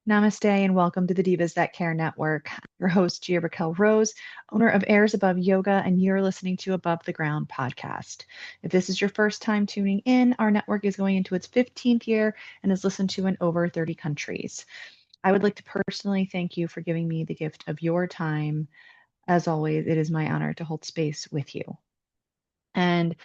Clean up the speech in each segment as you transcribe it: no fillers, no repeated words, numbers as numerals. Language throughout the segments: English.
Namaste and welcome to the Divas That Care Network. I'm your host, Gia-Raquel Rose, owner of Airs Above Yoga, and you're listening to Above the Ground podcast. If this is your first time tuning in, our network is going into its 15th year and is listened to in over 30 countries. I would like to personally thank you for giving me the gift of your time. As always, it is my honor to hold space with you. And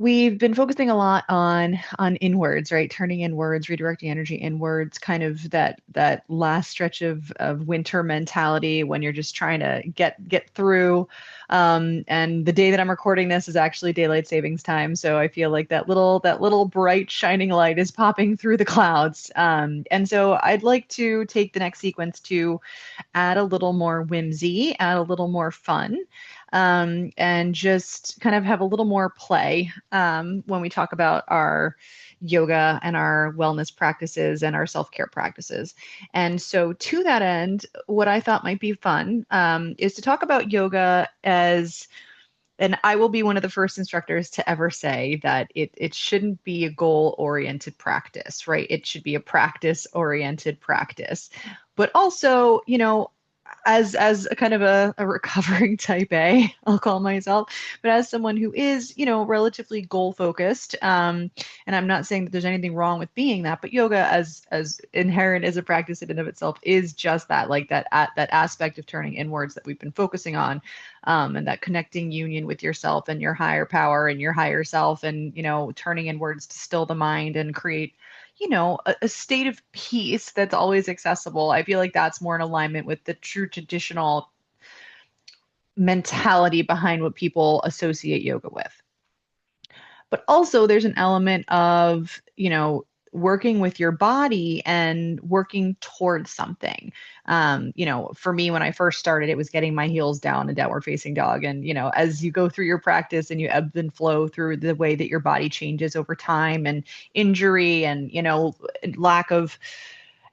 we've been focusing a lot on inwards, right? Turning inwards, redirecting energy inwards, kind of that last stretch of winter mentality when you're just trying to get through. And the day that I'm recording this is actually daylight savings time, so I feel like that little bright shining light is popping through the clouds. And so I'd like to take the next sequence to add a little more whimsy, add a little more fun, and just kind of have a little more play when we talk about our yoga and our wellness practices and our self-care practices. And so, to that end, what I thought might be fun is to talk about yoga as, and I will be one of the first instructors to ever say that it shouldn't be a goal-oriented practice, right? It should be a practice-oriented practice. But also, as a kind of a recovering type A, I'll call myself, but as someone who is, relatively goal focused, and I'm not saying that there's anything wrong with being that, but yoga as inherent as a practice in and of itself is just that, like that aspect of turning inwards that we've been focusing on, and that connecting union with yourself and your higher power and your higher self, and turning inwards to still the mind and create a state of peace that's always accessible. I feel like that's more in alignment with the true traditional mentality behind what people associate yoga with. But also, there's an element of, working with your body and working towards something. For me, when I first started, it was getting my heels down in downward facing dog. And, as you go through your practice and you ebb and flow through the way that your body changes over time and injury and, lack of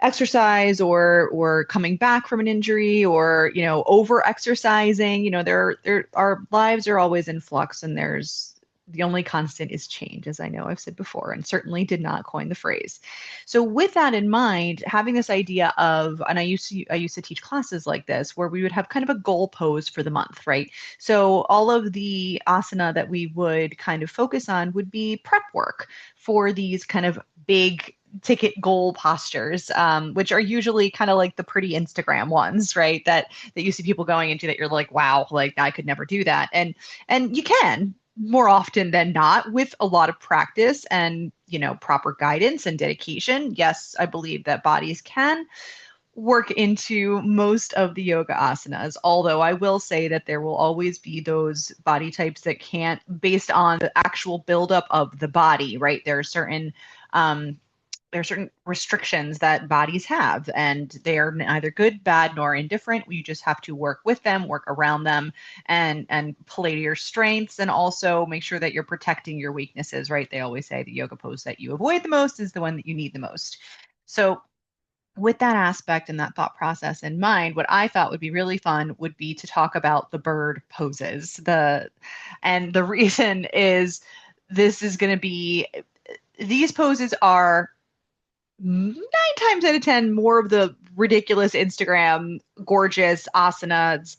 exercise or coming back from an injury or over exercising, there our lives are always in flux, and there's the only constant is change, as I know I've said before, and certainly did not coin the phrase. So with that in mind, having this idea of, and I used to teach classes like this where we would have kind of a goal pose for the month, right? So all of the asana that we would kind of focus on would be prep work for these kind of big ticket goal postures, which are usually kind of like the pretty Instagram ones, right? That you see people going into that you're like, wow, like I could never do that. And you can more often than not with a lot of practice and proper guidance and dedication. Yes, I believe that bodies can work into most of the yoga asanas, although I will say that there will always be those body types that can't, based on the actual buildup of the body, right? Um, there are certain restrictions that bodies have, and they are neither good, bad, nor indifferent. You just have to work with them, work around them, and play to your strengths, and also make sure that you're protecting your weaknesses, right? They always say the yoga pose that you avoid the most is the one that you need the most. So with that aspect and that thought process in mind, what I thought would be really fun would be to talk about the bird poses. And the reason is this is going to be, these poses are 9 times out of 10 more of the ridiculous Instagram gorgeous asanas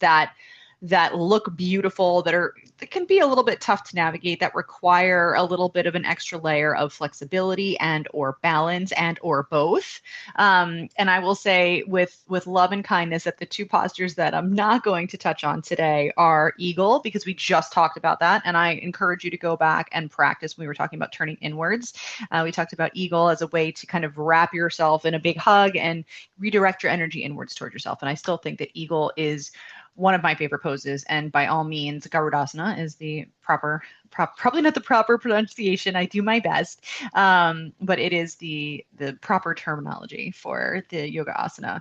that look beautiful, that can be a little bit tough to navigate, that require a little bit of an extra layer of flexibility and or balance and or both. And I will say with love and kindness that the two postures that I'm not going to touch on today are eagle, because we just talked about that, and I encourage you to go back and practice when we were talking about turning inwards. We talked about eagle as a way to kind of wrap yourself in a big hug and redirect your energy inwards toward yourself. And I still think that eagle is one of my favorite poses, and by all means, Garudasana is the probably not the proper pronunciation. I do my best, but it is the proper terminology for the yoga asana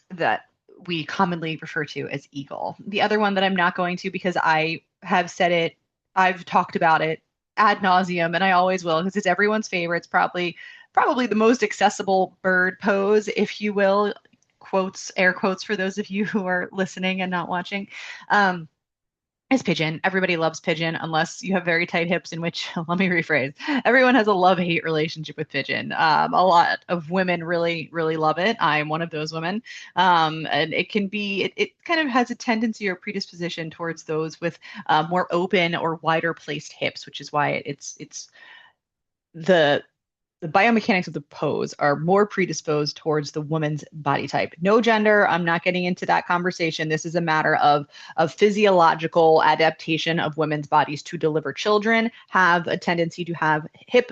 that we commonly refer to as eagle. The other one that I'm not going to, because I have said it, I've talked about it ad nauseum, and I always will, because it's everyone's favorite. It's probably the most accessible bird pose, if you will, quotes, air quotes for those of you who are listening and not watching. is pigeon. Everybody loves pigeon unless you have very tight hips, in which, let me rephrase, everyone has a love-hate relationship with pigeon. A lot of women really, really love it. I'm one of those women. And it can be, it kind of has a tendency or predisposition towards those with more open or wider placed hips, which is why it's the the biomechanics of the pose are more predisposed towards the woman's body type. No gender. I'm not getting into that conversation. This is a matter of physiological adaptation of women's bodies to deliver children, have a tendency to have hip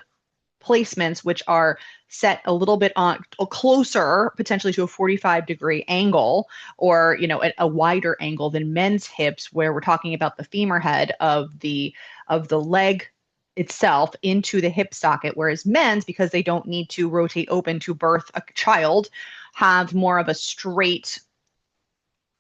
placements which are set a little bit on closer potentially to a 45-degree angle, or a wider angle than men's hips, where we're talking about the femur head of the leg itself into the hip socket, whereas men's, because they don't need to rotate open to birth a child, have more of a straight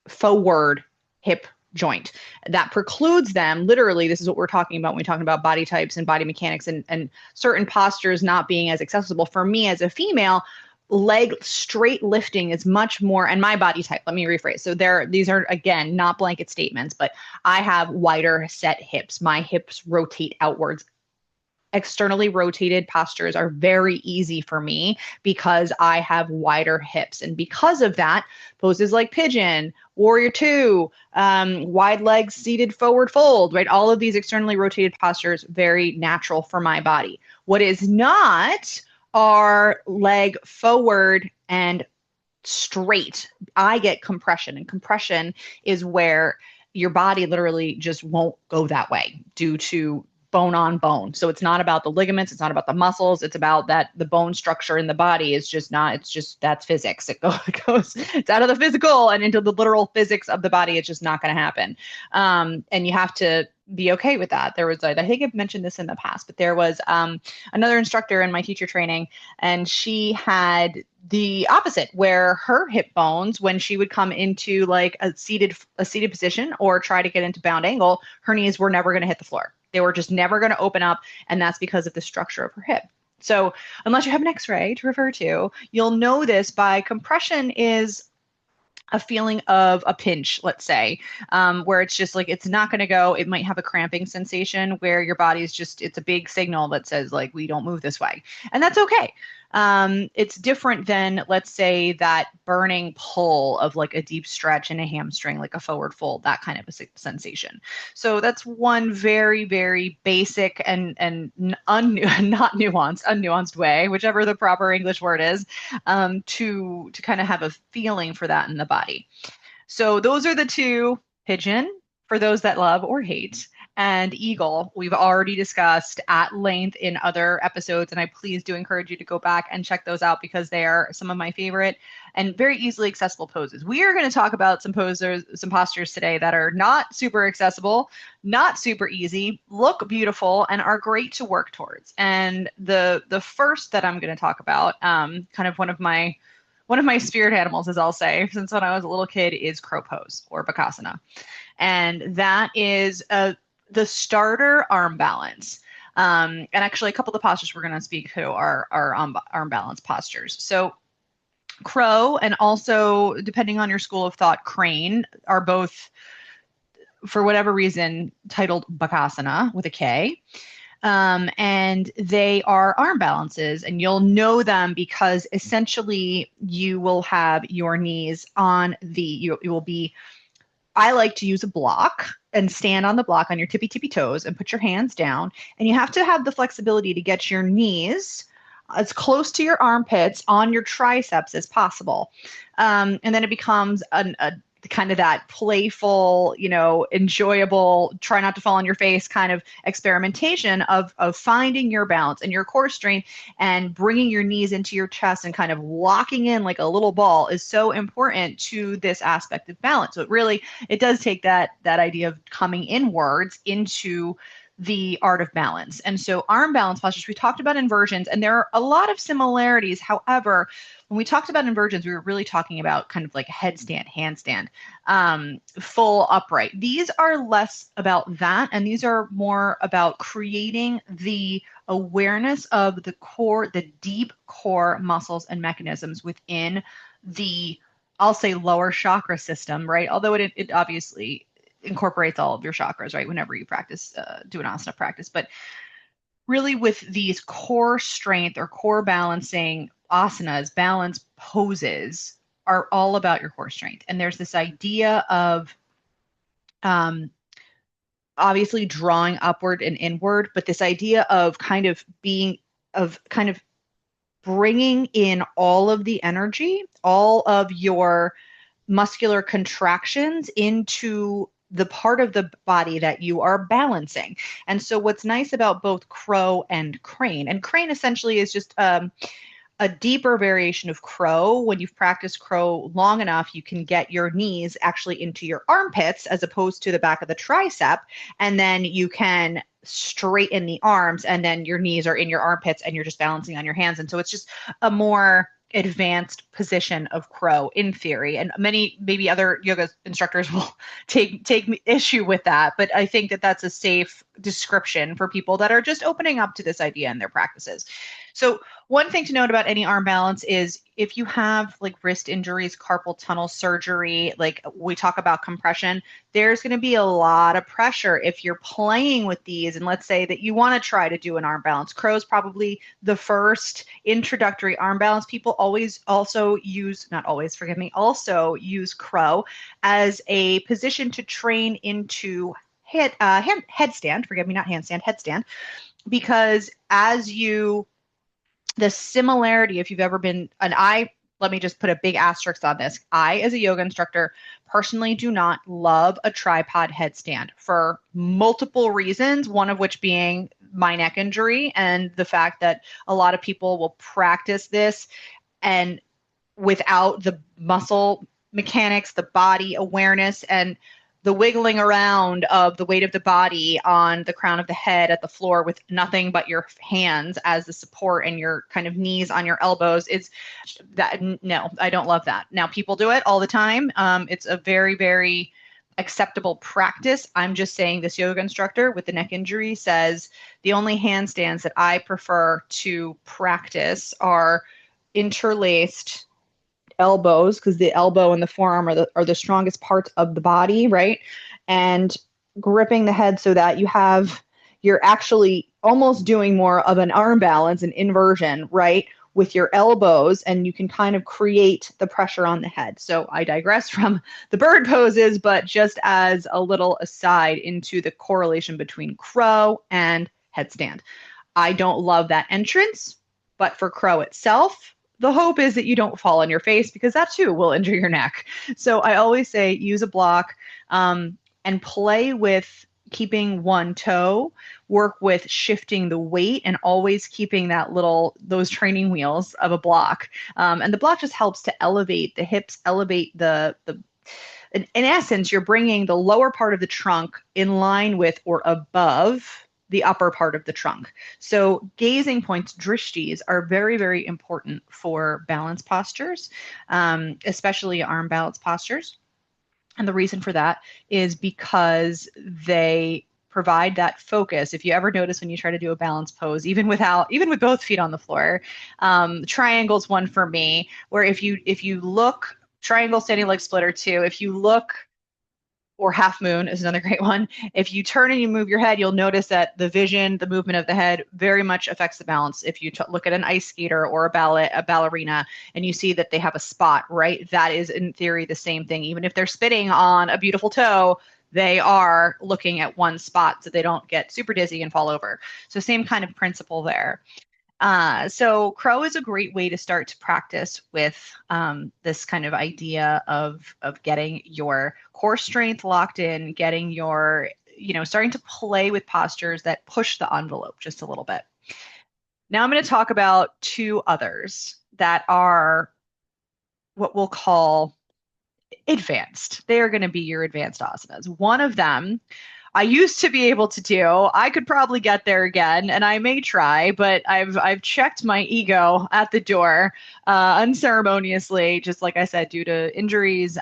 forward hip joint that precludes them. Literally, this is what we're talking about when we talk about body types and body mechanics and certain postures not being as accessible. For me as a female, leg straight lifting is much more, and my body type, let me rephrase. So these are, again, not blanket statements, but I have wider set hips. My hips rotate outwards. Externally rotated postures are very easy for me because I have wider hips. And because of that, poses like pigeon, warrior two, wide legs, seated forward fold, right? All of these externally rotated postures, very natural for my body. What is not are leg forward and straight. I get compression, and compression is where your body literally just won't go that way due to bone on bone. So it's not about the ligaments, it's not about the muscles, it's about that the bone structure in the body is just not, it's just, that's physics. It's out of the physical and into the literal physics of the body. It's just not going to happen. And you have to be okay with that. There was, I think I've mentioned this in the past, but there was another instructor in my teacher training, and she had the opposite, where her hip bones, when she would come into like a seated position or try to get into bound angle, her knees were never going to hit the floor. They were just never going to open up, and that's because of the structure of her hip. So unless you have an x-ray to refer to, you'll know this by compression is a feeling of a pinch, let's say, where it's just like, it's not going to go. It might have a cramping sensation where your body's just, it's a big signal that says like, we don't move this way. And that's okay. It's different than, let's say, that burning pull of like a deep stretch in a hamstring, like a forward fold, that kind of a sensation. So that's one very, very basic and not nuanced, unnuanced way, whichever the proper English word is, to kind of have a feeling for that in the body. So those are the two: pigeon for those that love or hate, and eagle we've already discussed at length in other episodes, and I please do encourage you to go back and check those out because they are some of my favorite and very easily accessible poses. We are going to talk about some postures today that are not super accessible, not super easy, look beautiful, and are great to work towards. And the first that I'm going to talk about, kind of one of my spirit animals, as I'll say, since when I was a little kid, is crow pose or bakasana. And that is the starter arm balance. And actually, a couple of the postures we're going to speak to are arm balance postures. So crow, and also, depending on your school of thought, crane, are both, for whatever reason, titled bakasana with a K. And they are arm balances, and you'll know them because essentially you will have your knees on you will be, I like to use a block and stand on the block on your tippy toes and put your hands down. And you have to have the flexibility to get your knees as close to your armpits on your triceps as possible. And then it becomes a kind of that playful, enjoyable, try not to fall on your face kind of experimentation of finding your balance and your core strength, and bringing your knees into your chest and kind of locking in like a little ball is so important to this aspect of balance. So it does take that idea of coming inwards into the art of balance. And so arm balance postures, we talked about inversions, and there are a lot of similarities. However, when we talked about inversions, we were really talking about kind of like a headstand, handstand, full upright. These are less about that, and these are more about creating the awareness of the core, the deep core muscles and mechanisms within the, I'll say, lower chakra system, right? Although it obviously incorporates all of your chakras, right? Whenever you practice, do an asana practice. But really with these core strength or core balancing asanas, balance poses are all about your core strength. And there's this idea of um, obviously drawing upward and inward, but this idea of kind of bringing in all of the energy, all of your muscular contractions into the part of the body that you are balancing. And so, what's nice about both crow and crane essentially is just a deeper variation of crow. When you've practiced crow long enough, you can get your knees actually into your armpits as opposed to the back of the tricep. And then you can straighten the arms, and then your knees are in your armpits and you're just balancing on your hands. And so it's just a more advanced position of crow in theory, and many maybe other yoga instructors will take issue with that, but I think that that's a safe description for people that are just opening up to this idea in their practices. So one thing to note about any arm balance is if you have like wrist injuries, carpal tunnel surgery, like we talk about compression, there's going to be a lot of pressure if you're playing with these. And let's say that you want to try to do an arm balance. Crow's probably the first introductory arm balance. People also use crow as a position to train into headstand, forgive me, not handstand, headstand, because the similarity, if you've ever been, let me just put a big asterisk on this. I, as a yoga instructor, personally do not love a tripod headstand for multiple reasons, one of which being my neck injury and the fact that a lot of people will practice this and without the muscle mechanics, the body awareness, and the wiggling around of the weight of the body on the crown of the head at the floor with nothing but your hands as the support and your kind of knees on your elbows is that, no, I don't love that. Now people do it all the time. It's a very, very acceptable practice. I'm just saying this yoga instructor with the neck injury says the only handstands that I prefer to practice are interlaced elbows, because the elbow and the forearm are the strongest parts of the body, right? And gripping the head so that you're actually almost doing more of an arm balance, an inversion, right? With your elbows, and you can kind of create the pressure on the head. So I digress from the bird poses, but just as a little aside into the correlation between crow and headstand. I don't love that entrance, but for crow itself, the hope is that you don't fall on your face, because that too will injure your neck. So I always say use a block and play with keeping one toe, work with shifting the weight, and always keeping those training wheels of a block. And the block just helps to elevate the hips, elevate in essence, you're bringing the lower part of the trunk in line with or above the upper part of the trunk. So gazing points, drishtis, are very, very important for balance postures, especially arm balance postures. And the reason for that is because they provide that focus. If you ever notice when you try to do a balance pose, even with both feet on the floor, triangle's one for me, where if you look, triangle, standing leg splitter too, if you look, or half moon is another great one. If you turn and you move your head, you'll notice that the vision, the movement of the head very much affects the balance. If you look at an ice skater or a ballerina, and you see that they have a spot, right? That is in theory the same thing. Even if they're spitting on a beautiful toe, they are looking at one spot so they don't get super dizzy and fall over. So same kind of principle there. So crow is a great way to start to practice with this kind of idea of getting your core strength locked in, getting your, starting to play with postures that push the envelope just a little bit. Now I'm going to talk about two others that are what we'll call advanced. They are going to be your advanced asanas. One of them I used to be able to do. I could probably get there again, and I may try, but I've checked my ego at the door unceremoniously, just like I said, due to injuries,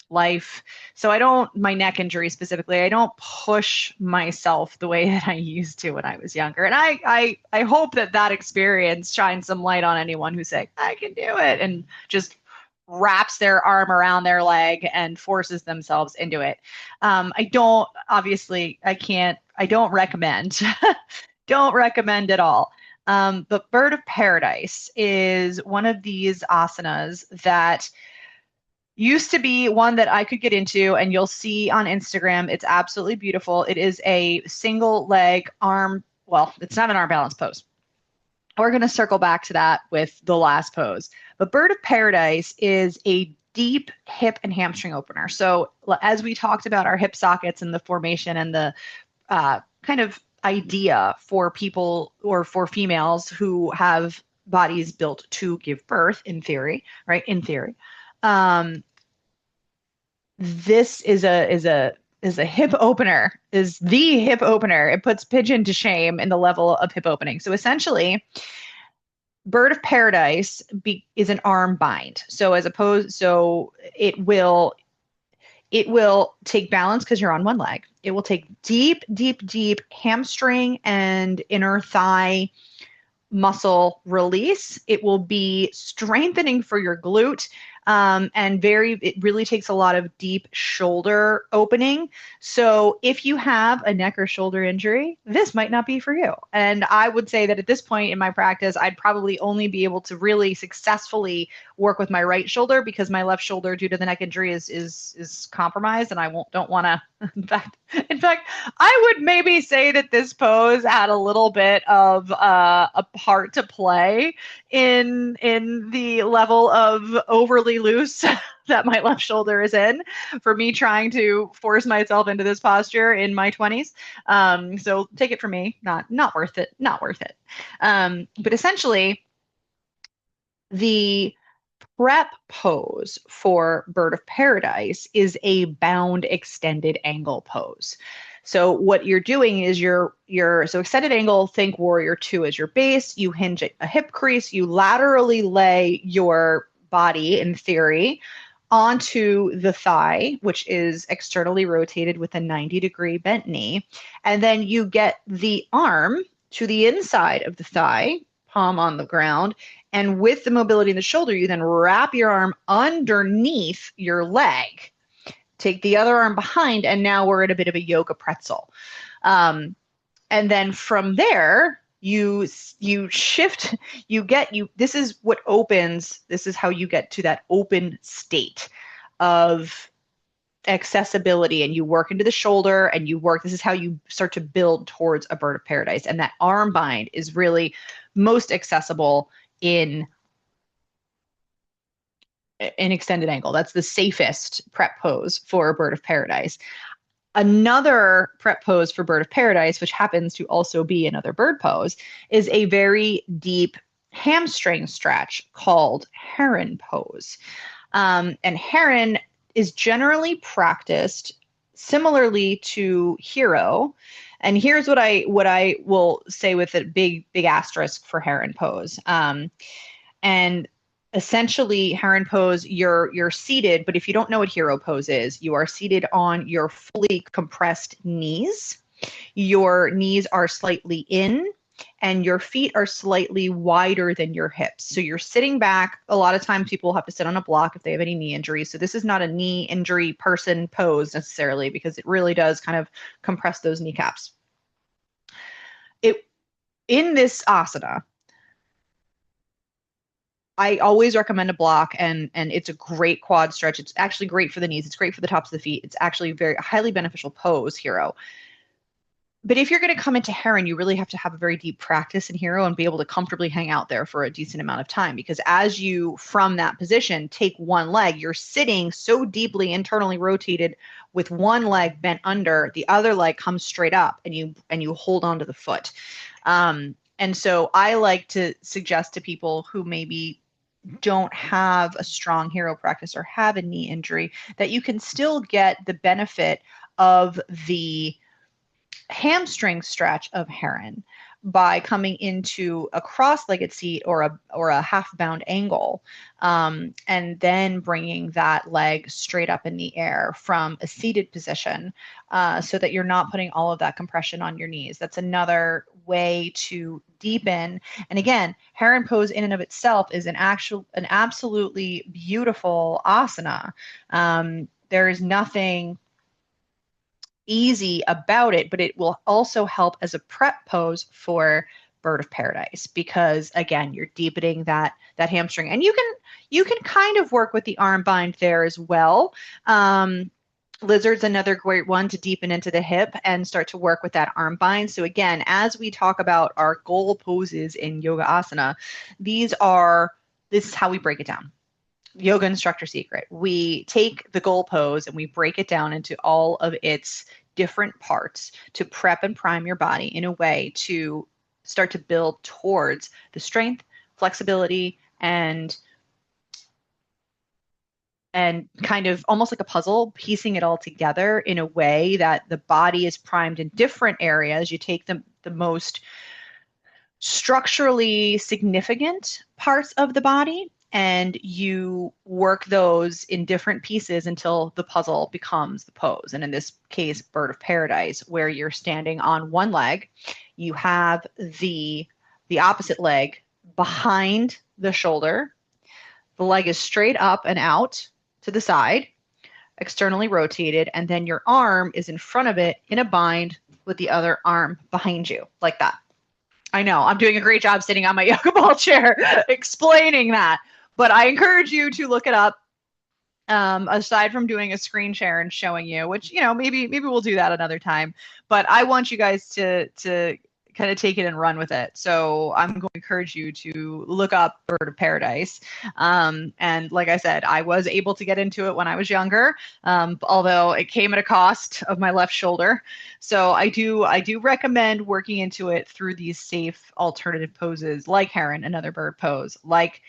life. So my neck injury specifically, I don't push myself the way that I used to when I was younger. And I hope that experience shines some light on anyone who's saying, I can do it, and just wraps their arm around their leg and forces themselves into it. I don't, obviously, I don't recommend, don't recommend at all. But Bird of Paradise is one of these asanas that used to be one that I could get into, and you'll see on Instagram. It's absolutely beautiful. It is a single leg arm, well, it's not an arm balance pose. We're going to circle back to that with the last pose. But Bird of Paradise is a deep hip and hamstring opener. So, as we talked about our hip sockets and the formation and the kind of idea for people or for females who have bodies built to give birth, in theory, right? In theory. This is a hip opener, is the hip opener. It puts pigeon to shame in the level of hip opening. So essentially, Bird of Paradise is an arm bind. So it will take balance because you're on one leg. It will take deep, deep, deep hamstring and inner thigh muscle release. It will be strengthening for your glute. It really takes a lot of deep shoulder opening. So if you have a neck or shoulder injury, this might not be for you. And I would say that at this point in my practice, I'd probably only be able to really successfully work with my right shoulder because my left shoulder, due to the neck injury, is compromised, and don't want to. In fact, I would maybe say that this pose had a little bit of a part to play in the level of overly loose that my left shoulder is in for me trying to force myself into this posture in my 20s. So take it from me, not worth it, not worth it. But essentially, the prep pose for Bird of Paradise is a bound extended angle pose. So what you're doing is so extended angle, think Warrior 2 as your base. You hinge a hip crease. You laterally lay your body, in theory, onto the thigh, which is externally rotated with a 90-degree bent knee. And then you get the arm to the inside of the thigh, palm on the ground. And with the mobility in the shoulder, you then wrap your arm underneath your leg. Take the other arm behind, and now we're at a bit of a yoga pretzel. And then from there, you shift, this is what opens, this is how you get to that open state of accessibility, and you work into the shoulder, and this is how you start to build towards a Bird of Paradise. And that arm bind is really most accessible in extended angle. That's the safest prep pose for a Bird of Paradise. Another prep pose for Bird of Paradise, which happens to also be another bird pose, is a very deep hamstring stretch called Heron Pose. And Heron is generally practiced similarly to Hero. And here's what I will say with a big asterisk for Heron Pose. And essentially, Heron Pose, you're seated, but if you don't know what Hero Pose is, you are seated on your fully compressed knees. Your knees are slightly in, and your feet are slightly wider than your hips. So you're sitting back. A lot of times people have to sit on a block if they have any knee injuries. So this is not a knee injury person pose necessarily, because it really does kind of compress those kneecaps. In this asana, I always recommend a block, and it's a great quad stretch. It's actually great for the knees. It's great for the tops of the feet. It's actually a very highly beneficial pose, Hero. But if you're going to come into Heron, you really have to have a very deep practice in Hero and be able to comfortably hang out there for a decent amount of time, because as you, from that position, take one leg, you're sitting so deeply internally rotated with one leg bent under, the other leg comes straight up, and you hold onto the foot. And so I like to suggest to people who maybe don't have a strong Hero practice or have a knee injury that you can still get the benefit of the hamstring stretch of Heron by coming into a cross-legged seat or a half-bound angle, and then bringing that leg straight up in the air from a seated position, so that you're not putting all of that compression on your knees. That's another way to deepen. And again, Heron Pose in and of itself is an absolutely beautiful asana. There is nothing easy about it, but it will also help as a prep pose for bird of paradise, because again, you're deepening that hamstring, and you can kind of work with the arm bind there as well. Lizard's another great one to deepen into the hip and start to work with that arm bind. So again, as we talk about our goal poses in yoga asana, this is how we break it down. Yoga instructor secret. We take the goal pose and we break it down into all of its different parts to prep and prime your body in a way to start to build towards the strength, flexibility, and kind of almost like a puzzle, piecing it all together in a way that the body is primed in different areas. You take the most structurally significant parts of the body and you work those in different pieces until the puzzle becomes the pose. And in this case, bird of paradise, where you're standing on one leg, you have the opposite leg behind the shoulder. The leg is straight up and out to the side, externally rotated, and then your arm is in front of it in a bind with the other arm behind you, like that. I know, I'm doing a great job sitting on my yoga ball chair explaining that, but I encourage you to look it up. Aside from doing a screen share and showing you, which, maybe we'll do that another time, but I want you guys to kind of take it and run with it. So I'm going to encourage you to look up Bird of Paradise. And like I said, I was able to get into it when I was younger, although it came at a cost of my left shoulder. So I do recommend working into it through these safe alternative poses like Heron, another bird pose, like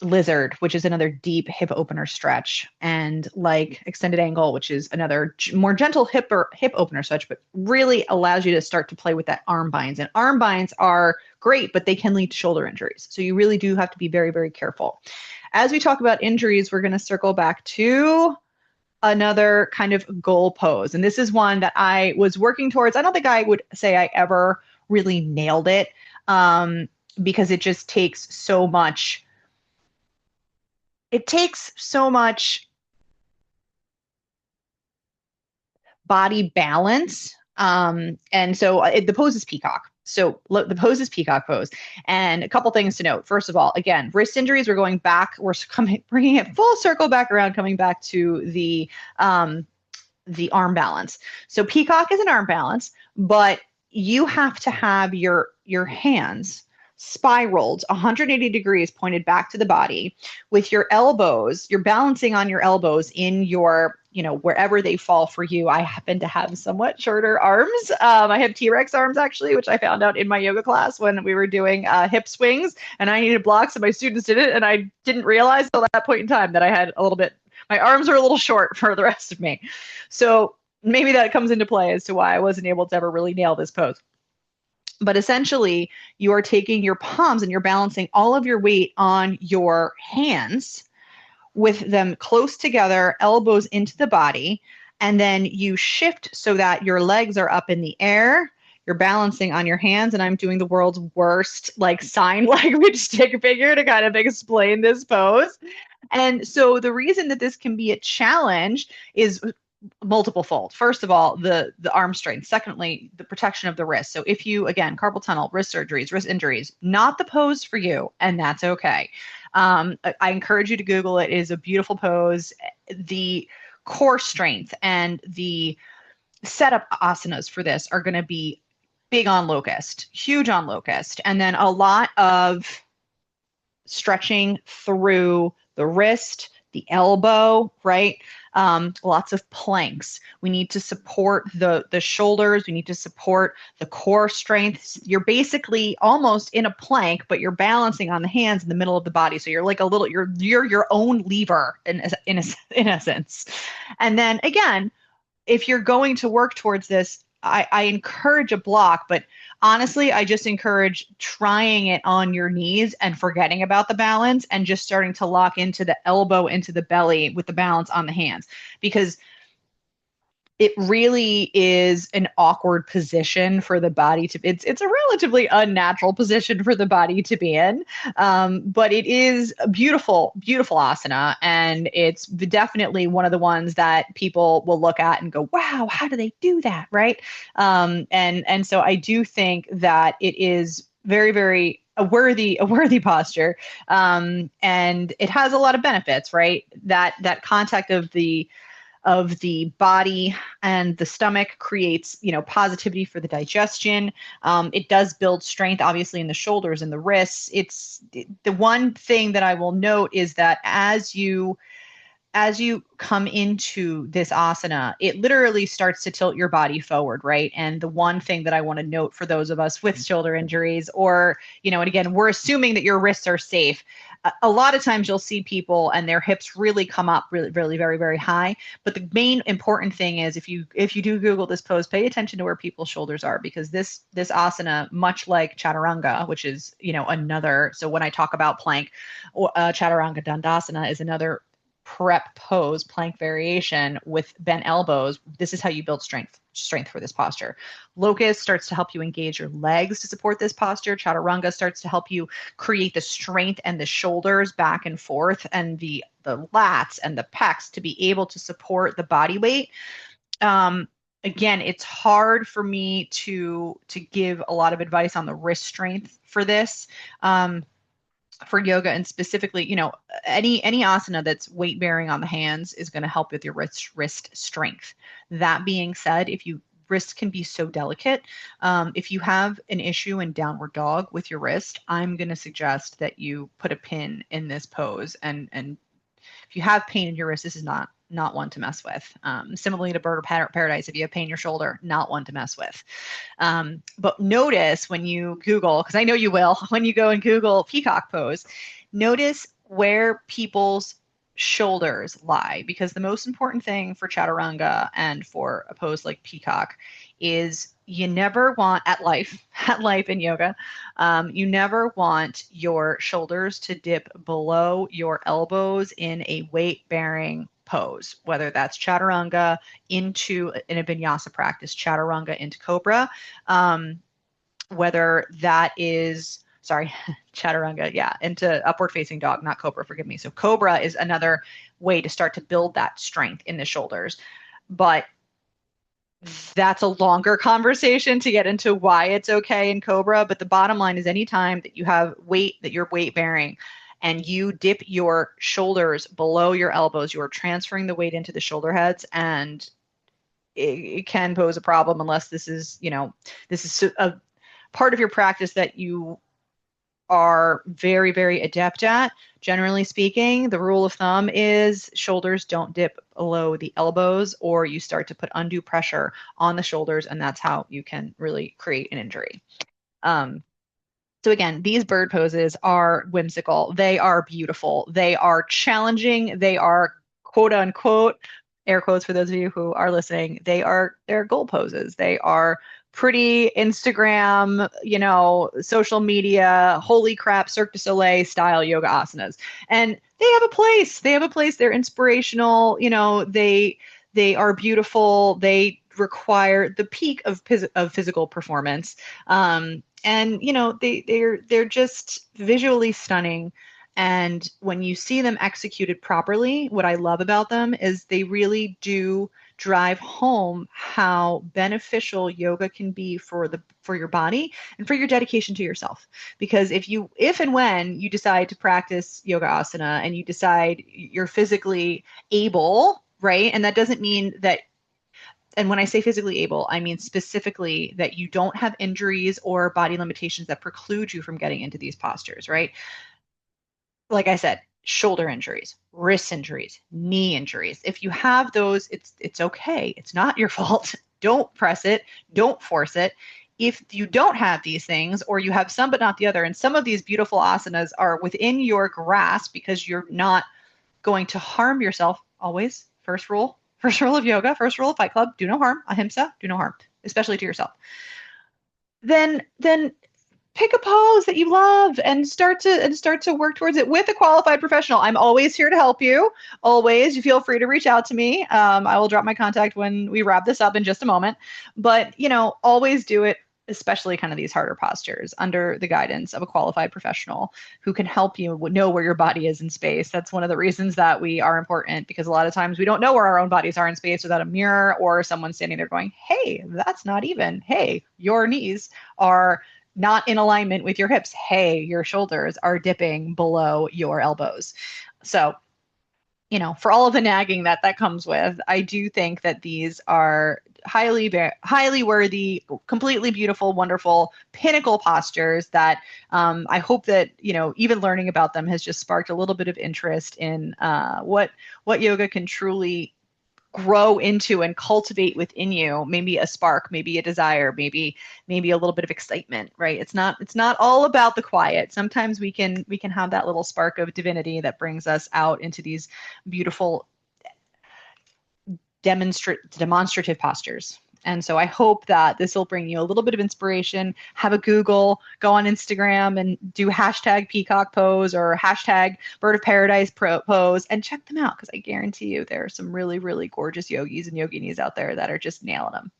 Lizard, which is another deep hip opener stretch, and like extended angle, which is another more gentle hip opener stretch, but really allows you to start to play with that arm binds. And arm binds are great, but they can lead to shoulder injuries. So you really do have to be very, very careful. As we talk about injuries, we're going to circle back to another kind of goal pose. And this is one that I was working towards. I don't think I would say I ever really nailed it, because it just takes so much. It takes so much body balance. And so the pose is peacock. So the pose is peacock pose. And a couple things to note. First of all, again, wrist injuries, we're going back. We're bringing it full circle back around, coming back to the arm balance. So peacock is an arm balance, but you have to have your hands spiraled 180 degrees pointed back to the body with your elbows. You're balancing on your elbows in your, wherever they fall for you. I happen to have somewhat shorter arms. I have T-Rex arms, actually, which I found out in my yoga class when we were doing hip swings, and I needed blocks and my students did it. And I didn't realize till that point in time that I had my arms are a little short for the rest of me. So maybe that comes into play as to why I wasn't able to ever really nail this pose. But essentially, you are taking your palms and you're balancing all of your weight on your hands with them close together, elbows into the body, and then you shift so that your legs are up in the air. You're balancing on your hands, and I'm doing the world's worst sign language stick figure to kind of explain this pose. And so the reason that this can be a challenge is multiple fold. First of all, the arm strength. Secondly, the protection of the wrist. So if you, again, carpal tunnel, wrist surgeries, wrist injuries, not the pose for you, and that's okay. I encourage you to Google it. It is a beautiful pose. The core strength and the setup asanas for this are going to be big on locust, huge on locust, and then a lot of stretching through the wrist, the elbow, right? Lots of planks. We need to support the shoulders. We need to support the core strength. You're basically almost in a plank, but you're balancing on the hands in the middle of the body. So you're like you're your own lever in essence. And then again, if you're going to work towards this, I encourage a block, but honestly, I just encourage trying it on your knees and forgetting about the balance and just starting to lock into the elbow, into the belly with the balance on the hands. Because it really is an awkward position for the body to it's a relatively unnatural position for the body to be in, but it is a beautiful asana, and it's definitely one of the ones that people will look at and go, wow, how do they do that, right? And so I do think that it is very a worthy posture, and it has a lot of benefits, right? That contact of the body and the stomach creates, positivity for the digestion. It does build strength, obviously, in the shoulders and the wrists. It's the one thing that I will note is that as you come into this asana, it literally starts to tilt your body forward, right? And the one thing that I want to note for those of us with shoulder injuries, or, and again, we're assuming that your wrists are safe. A lot of times you'll see people and their hips really come up really very, very high. But the main important thing is if you do Google this pose, pay attention to where people's shoulders are, because this asana, much like chaturanga, which is, another, so when I talk about plank, chaturanga dandasana is another prep pose, plank variation with bent elbows. This is how you build strength for this posture. Locust starts to help you engage your legs to support this posture. Chaturanga starts to help you create the strength and the shoulders back and forth, and the lats and the pecs to be able to support the body weight. Again, it's hard for me to give a lot of advice on the wrist strength for this. For yoga, and specifically, any asana that's weight bearing on the hands is going to help with your wrist strength. That being said, wrists can be so delicate. If you have an issue in downward dog with your wrist, I'm going to suggest that you put a pin in this pose. And if you have pain in your wrist, this is not one to mess with. Similarly to bird of paradise, if you have pain in your shoulder, not one to mess with. But notice when you Google, because I know you will, when you go and Google peacock pose, notice where people's shoulders lie, because the most important thing for chaturanga and for a pose like peacock is you never want at life in yoga, you never want your shoulders to dip below your elbows in a weight bearing pose, whether that's chaturanga into in a vinyasa practice, chaturanga into cobra, whether that is, sorry, chaturanga, into upward facing dog, not cobra, forgive me. So cobra is another way to start to build that strength in the shoulders. But that's a longer conversation to get into why it's okay in cobra. But the bottom line is anytime that you have weight, that you're weight bearing, and you dip your shoulders below your elbows, you are transferring the weight into the shoulder heads, and it can pose a problem unless this is a part of your practice that you are very, very adept at. Generally speaking, the rule of thumb is shoulders don't dip below the elbows, or you start to put undue pressure on the shoulders, and that's how you can really create an injury. So again, these bird poses are whimsical. They are beautiful. They are challenging. They are quote unquote, air quotes for those of you who are listening, they're goal poses. They are pretty Instagram, social media, holy crap, Cirque du Soleil style yoga asanas. And they have a place. They have a place. They're inspirational. They are beautiful. They require the peak of physical performance. And they're just visually stunning. And when you see them executed properly, what I love about them is they really do drive home how beneficial yoga can be for your body and for your dedication to yourself. Because if and when you decide to practice yoga asana and you decide you're physically able, right? And that doesn't mean that, and when I say physically able, I mean specifically that you don't have injuries or body limitations that preclude you from getting into these postures, right? Like I said, shoulder injuries, wrist injuries, knee injuries. If you have those, it's okay. It's not your fault. Don't press it. Don't force it. If you don't have these things, or you have some but not the other, and some of these beautiful asanas are within your grasp because you're not going to harm yourself, always, first rule of yoga, first rule of Fight Club, do no harm, ahimsa, do no harm, especially to yourself. Then pick a pose that you love and start to work towards it with a qualified professional. I'm always here to help you. Always, you feel free to reach out to me. I will drop my contact when we wrap this up in just a moment. But always do it, especially kind of these harder postures, under the guidance of a qualified professional who can help you know where your body is in space. That's one of the reasons that we are important, because a lot of times we don't know where our own bodies are in space without a mirror or someone standing there going, hey, that's not even. Hey, your knees are not in alignment with your hips. Hey, your shoulders are dipping below your elbows. So, for all of the nagging that comes with, I do think that these are highly worthy, completely beautiful, wonderful pinnacle postures that I hope that even learning about them has just sparked a little bit of interest in what yoga can truly grow into and cultivate within you. Maybe a spark, maybe a desire, maybe a little bit of excitement, right? It's not all about the quiet. Sometimes we can have that little spark of divinity that brings us out into these beautiful demonstrative postures. And so I hope that this will bring you a little bit of inspiration. Have a Google, go on Instagram and do hashtag peacock pose or hashtag bird of paradise pose and check them out, because I guarantee you there are some really, really gorgeous yogis and yoginis out there that are just nailing them.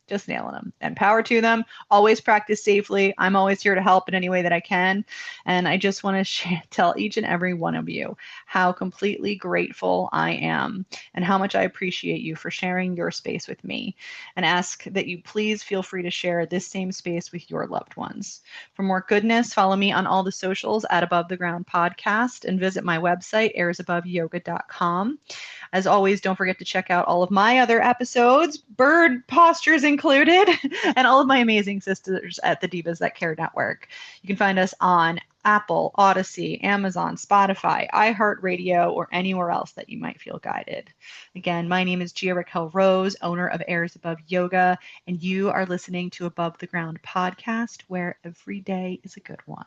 And power to them. Always practice safely. I'm always here to help in any way that I can. And I just want to tell each and every one of you how completely grateful I am and how much I appreciate you for sharing your space with me, and ask that you please feel free to share this same space with your loved ones. For more goodness, follow me on all the socials at Above the Ground Podcast and visit my website, airsaboveyoga.com. As always, don't forget to check out all of my other episodes, bird postures included, and all of my amazing sisters at the Divas That Care Network. You can find us on Apple, Odyssey, Amazon, Spotify, iHeartRadio, or anywhere else that you might feel guided. Again, my name is Gia-Raquel Rose, owner of Airs Above Yoga, and you are listening to Above the Ground Podcast, where every day is a good one.